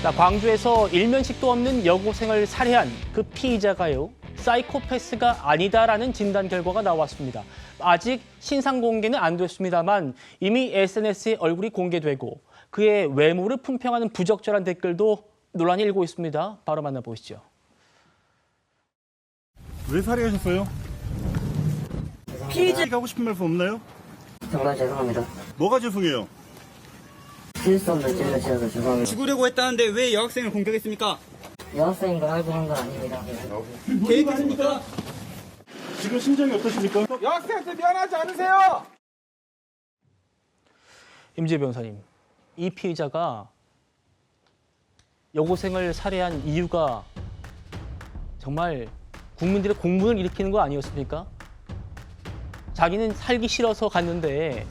자, 광주에서 일면식도 없는 여고생을 살해한 그 피의자가요, 사이코패스가 아니다라는 진단 결과가 나왔습니다. 아직 신상 공개는 안 됐습니다만 이미 SNS에 얼굴이 공개되고 그의 외모를 품평하는 부적절한 댓글도 논란이 일고 있습니다. 바로 만나보시죠. 왜 살해하셨어요? 피의자 하고 싶은 말씀 없나요? 정말 죄송합니다. 뭐가 죄송해요? 필수 없는 죄를 지어서 죄송합니다. 죽으려고 했다는데 왜 여학생을 공격했습니까? 여학생인 걸 알고 한 건 아닙니다. 계획했습니까? 지금 심정이 어떠십니까? 여학생한테 미안하지 않으세요? 임지혜 변호사님, 이 피의자가 여고생을 살해한 이유가 정말 국민들의 공분을 일으키는 거 아니었습니까? 자기는 살기 싫어서 갔는데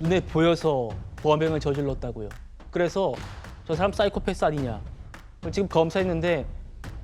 눈에 보여서 범행을 저질렀다고요. 그래서 저 사람 사이코패스 아니냐. 지금 검사했는데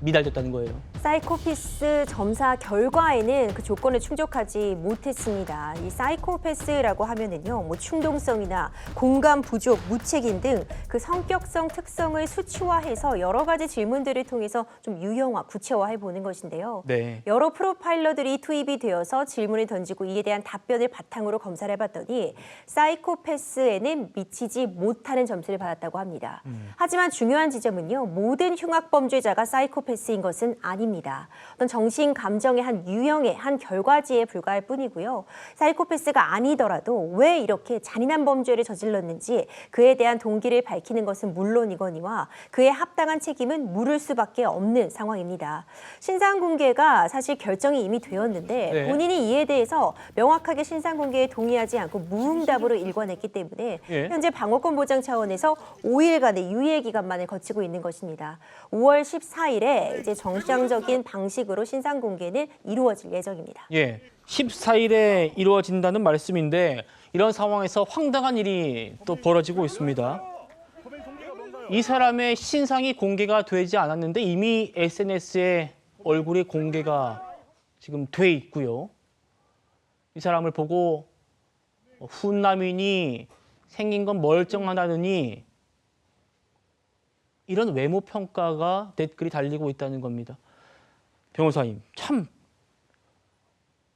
미달됐다는 거예요. 사이코패스 점사 결과에는 그 조건을 충족하지 못했습니다. 이 사이코패스라고 하면은요, 뭐 충동성이나 공감 부족, 무책임 등 그 성격성 특성을 수치화해서 여러 가지 질문들을 통해서 좀 유형화, 구체화해 보는 것인데요. 네. 여러 프로파일러들이 투입이 되어서 질문을 던지고 이에 대한 답변을 바탕으로 검사를 해봤더니 사이코패스에는 미치지 못하는 점수를 받았다고 합니다. 하지만 중요한 지점은요, 모든 흉악범죄자가 사이코패스인 것은 아닙니다. 어떤 정신 감정의 한 유형의 한 결과지에 불과할 뿐이고요. 사이코패스가 아니더라도 왜 이렇게 잔인한 범죄를 저질렀는지 그에 대한 동기를 밝히는 것은 물론이거니와 그에 합당한 책임은 물을 수밖에 없는 상황입니다. 신상 공개가 사실 결정이 이미 되었는데 네. 본인이 이에 대해서 명확하게 신상 공개에 동의하지 않고 무응답으로 일관했기 때문에 예. 현재 방어권 보장 차원에서 5일간의 유예 기간만을 거치고 있는 것입니다. 5월 14일에 이제 정상적인 방식으로 신상 공개는 이루어질 예정입니다. 예, 14일에 이루어진다는 말씀인데 이런 상황에서 황당한 일이 또 벌어지고 있습니다. 이 사람의 신상이 공개가 되지 않았는데 이미 SNS에 얼굴이 공개가 지금 돼 있고요. 이 사람을 보고 훈남이니 생긴 건 멀쩡하다느니 이런 외모 평가가 댓글이 달리고 있다는 겁니다. 변호사님, 참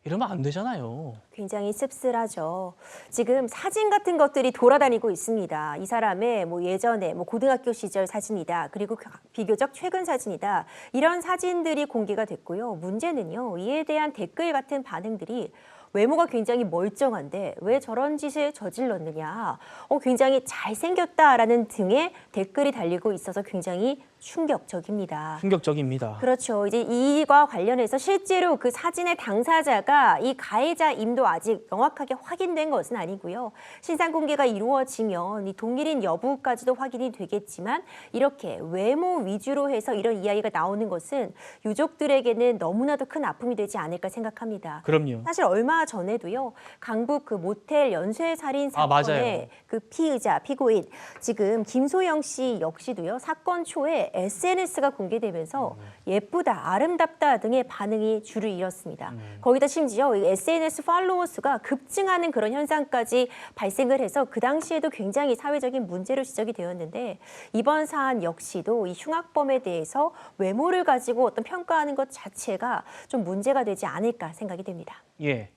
이러면 안 되잖아요. 굉장히 씁쓸하죠. 지금 사진 같은 것들이 돌아다니고 있습니다. 이 사람의 뭐 예전에 뭐 고등학교 시절 사진이다. 그리고 비교적 최근 사진이다. 이런 사진들이 공개가 됐고요. 문제는요, 이에 대한 댓글 같은 반응들이 외모가 굉장히 멀쩡한데 왜 저런 짓을 저질렀느냐. 굉장히 잘생겼다라는 등의 댓글이 달리고 있어서 굉장히 충격적입니다. 충격적입니다. 그렇죠. 이제 이와 관련해서 실제로 그 사진의 당사자가 이 가해자임도 아직 명확하게 확인된 것은 아니고요. 신상 공개가 이루어지면 이 동일인 여부까지도 확인이 되겠지만 이렇게 외모 위주로 해서 이런 이야기가 나오는 것은 유족들에게는 너무나도 큰 아픔이 되지 않을까 생각합니다. 그럼요. 사실 얼마 전에도요, 강북 그 모텔 연쇄 살인 맞아요. 사건의 그 피의자, 피고인 지금 김소영 씨 역시도요, 사건 초에 SNS가 공개되면서 예쁘다, 아름답다 등의 반응이 줄을 이뤘습니다. 거기다 심지어 이 SNS 팔로워 수가 급증하는 그런 현상까지 발생을 해서 그 당시에도 굉장히 사회적인 문제로 지적이 되었는데 이번 사안 역시도 이 흉악범에 대해서 외모를 가지고 어떤 평가하는 것 자체가 좀 문제가 되지 않을까 생각이 됩니다. 예,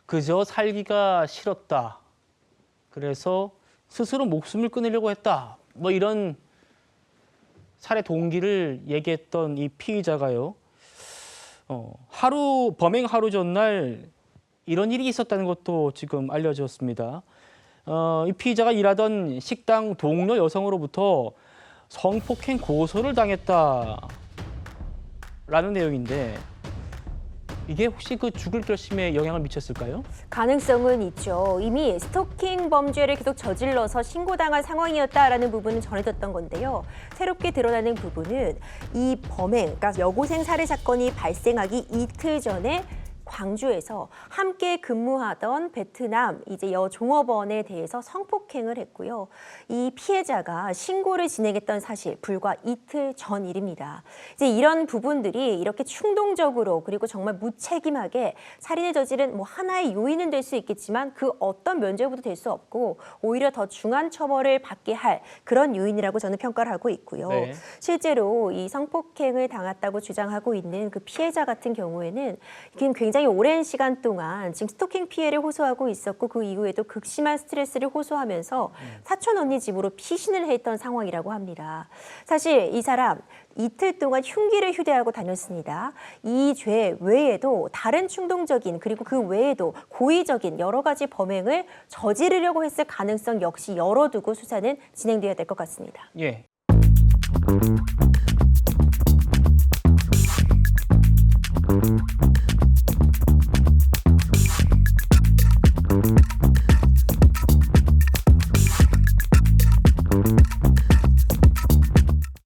그저 살기가 싫었다. 그래서 스스로 목숨을 끊으려고 했다. 뭐 이런 살해 동기를 얘기했던 이 피의자가요. 범행 하루 전날 이런 일이 있었다는 것도 지금 알려졌습니다. 이 피의자가 일하던 식당 동료 여성으로부터 성폭행 고소를 당했다라는 내용인데 이게 혹시 그 죽을 결심에 영향을 미쳤을까요? 가능성은 있죠. 이미 스토킹 범죄를 계속 저질러서 신고당할 상황이었다라는 부분은 전해졌던 건데요. 새롭게 드러나는 부분은 이 범행, 그러니까 여고생 살해 사건이 발생하기 이틀 전에 광주에서 함께 근무하던 베트남 이제 여종업원에 대해서 성폭행을 했고요. 이 피해자가 신고를 진행했던 사실 불과 이틀 전 일입니다. 이제 이런 부분들이 이렇게 충동적으로 그리고 정말 무책임하게 살인을 저지른 뭐 하나의 요인은 될 수 있겠지만 그 어떤 면죄부도 될 수 없고 오히려 더 중한 처벌을 받게 할 그런 요인이라고 저는 평가를 하고 있고요. 네. 실제로 이 성폭행을 당했다고 주장하고 있는 그 피해자 같은 경우에는 지금 굉장히 오랜 시간 동안 지금 스토킹 피해를 호소하고 있었고 그 이후에도 극심한 스트레스를 호소하면서 사촌 언니 집으로 피신을 했던 상황이라고 합니다. 사실 이 사람 이틀 동안 흉기를 휴대하고 다녔습니다. 이 죄 외에도 다른 충동적인 그리고 그 외에도 고의적인 여러 가지 범행을 저지르려고 했을 가능성 역시 열어두고 수사는 진행되어야 될 것 같습니다. 예.